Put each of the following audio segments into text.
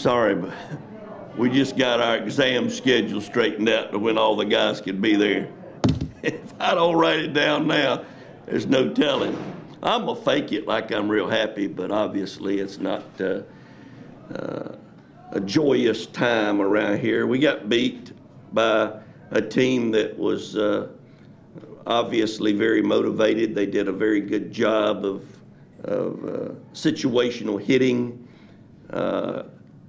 Sorry, but we just got our exam schedule straightened out to when all the guys could be there. If I don't write it down now, there's no telling. I'm going to fake it like I'm real happy, but obviously it's not a joyous time around here. We got beat by a team that was obviously very motivated. They did a very good job of situational hitting.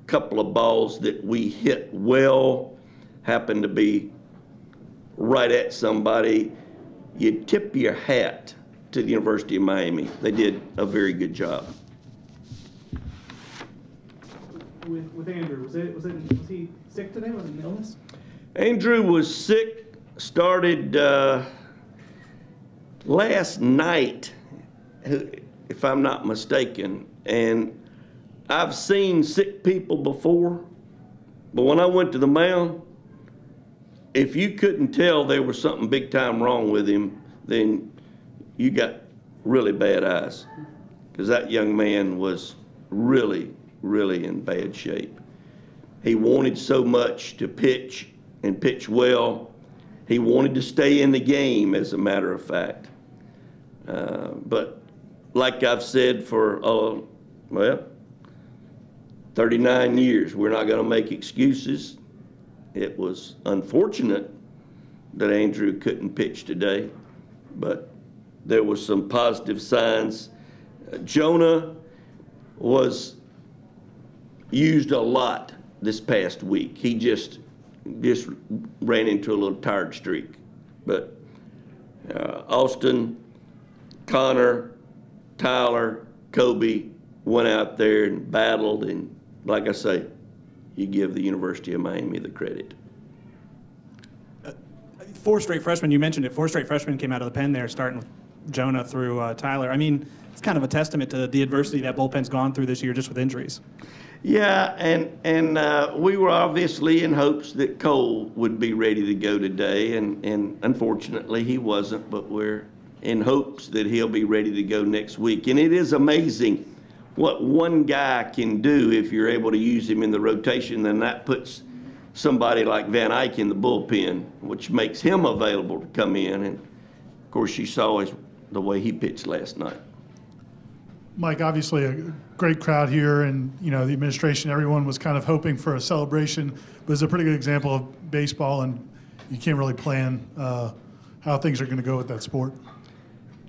Couple of balls that we hit well happened to be right at somebody. You tip your hat to the University of Miami. They did a very good job. With Andrew, was he sick today? Was it an illness? Andrew was sick, started last night, if I'm not mistaken, and I've seen sick people before, but when I went to the mound, if you couldn't tell there was something big time wrong with him, then you got really bad eyes, because that young man was really, really in bad shape. He wanted so much to pitch and pitch well. He wanted to stay in the game, as a matter of fact. But like I've said for, well, 39 years, we're not going to make excuses. It was unfortunate that Andrew couldn't pitch today, but there was some positive signs. Jonah was used a lot this past week. He just ran into a little tired streak. But Austin, Connor, Tyler, Kobe went out there and battled, and like I say, you give the University of Miami the credit. 4 straight freshmen, you mentioned it, 4 straight freshmen came out of the pen there, starting with Jonah through Tyler. I mean, it's kind of a testament to the adversity that bullpen's gone through this year just with injuries. Yeah, and we were obviously in hopes that Cole would be ready to go today, and unfortunately he wasn't, but we're in hopes that he'll be ready to go next week. And it is amazing what one guy can do if you're able to use him in the rotation. Then that puts somebody like Van Eyck in the bullpen, which makes him available to come in. And of course, you saw the way he pitched last night. Mike, obviously a great crowd here, and the administration, everyone was kind of hoping for a celebration, but it's a pretty good example of baseball, and you can't really plan how things are going to go with that sport.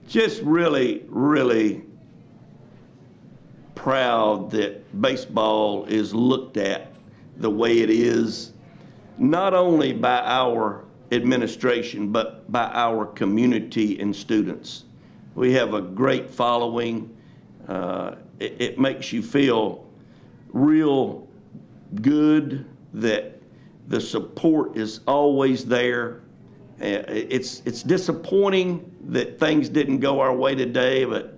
Just really, really proud that baseball is looked at the way it is, not only by our administration, but by our community and students. We have a great following. It makes you feel real good that the support is always there. It's disappointing that things didn't go our way today, but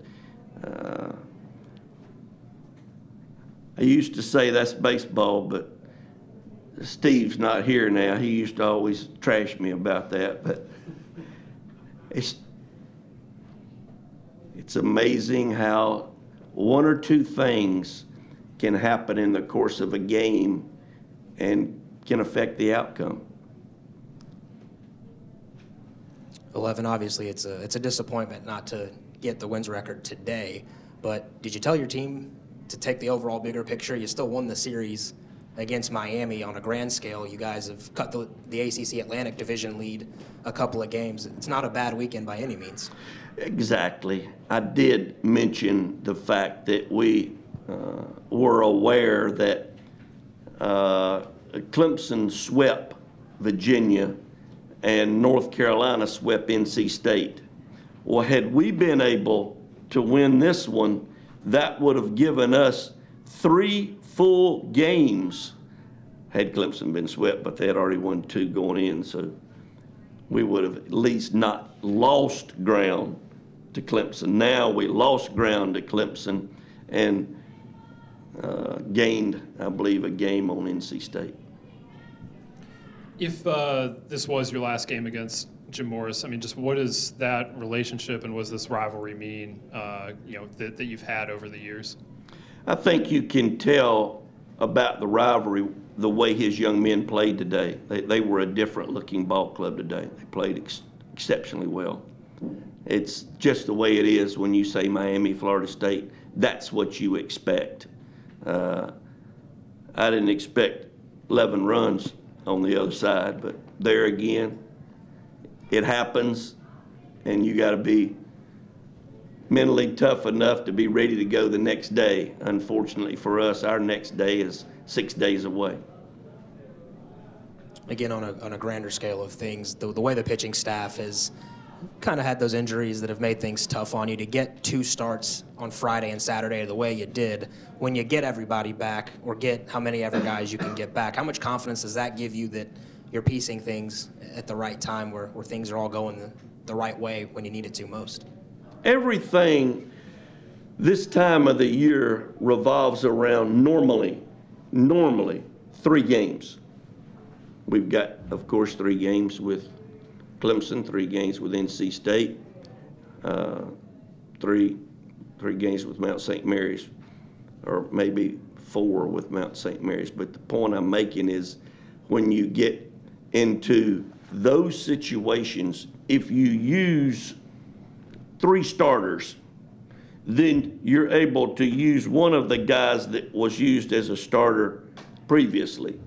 I used to say that's baseball, but Steve's not here now. He used to always trash me about that, but it's amazing how one or two things can happen in the course of a game and can affect the outcome. 11, obviously it's a disappointment not to get the wins record today, but did you tell your team to take the overall bigger picture? You still won the series against Miami on a grand scale. You guys have cut the ACC Atlantic Division lead a couple of games. It's not a bad weekend by any means. Exactly. I did mention the fact that we were aware that Clemson swept Virginia and North Carolina swept NC State. Well, had we been able to win this one, that would have given us 3 full games had Clemson been swept, but they had already won 2 going in, so we would have at least not lost ground to Clemson. Now we lost ground to Clemson and gained, I believe, a game on NC State. If this was your last game against Jim Morris, I mean, just what does that relationship and what does this rivalry mean, that you've had over the years? I think you can tell about the rivalry, the way his young men played today. They were a different looking ball club today. They played exceptionally well. It's just the way it is when you say Miami, Florida State. That's what you expect. I didn't expect 11 runs on the other side, but there again, it happens, and you got to be mentally tough enough to be ready to go the next day. Unfortunately for us, our next day is 6 days away. Again, on a grander scale of things, the way the pitching staff has kind of had those injuries that have made things tough on you, to get 2 starts on Friday and Saturday the way you did, when you get everybody back, or get how many ever guys you can get back, how much confidence does that give you that you're piecing things at the right time, where things are all going the right way when you need it to most? Everything this time of the year revolves around normally 3 games. We've got, of course, 3 games with Clemson, 3 games with NC State, 3 games with Mount St. Mary's, or maybe 4 with Mount St. Mary's. But the point I'm making is, when you get into those situations, if you use 3 starters, then you're able to use one of the guys that was used as a starter previously.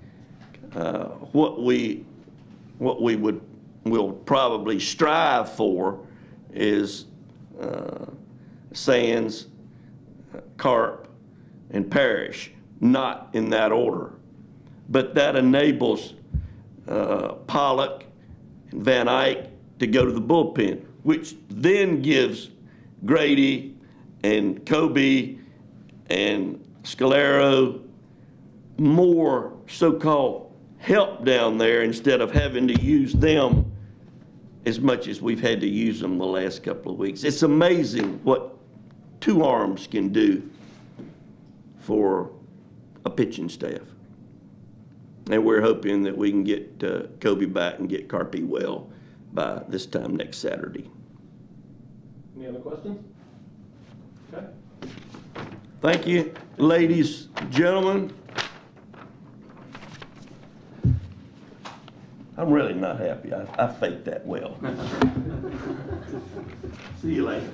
What we will probably strive for is Sands, Carp, and Parrish, not in that order. But that enables Pollock and Van Eyck to go to the bullpen, which then gives Grady and Kobe and Scalero more so-called help down there, instead of having to use them as much as we've had to use them the last couple of weeks. It's amazing what 2 arms can do for a pitching staff. And we're hoping that we can get Kobe back and get Carpy well by this time next Saturday. Any other questions? Okay. Thank you, ladies, gentlemen. I'm really not happy. I faked that well. See you later.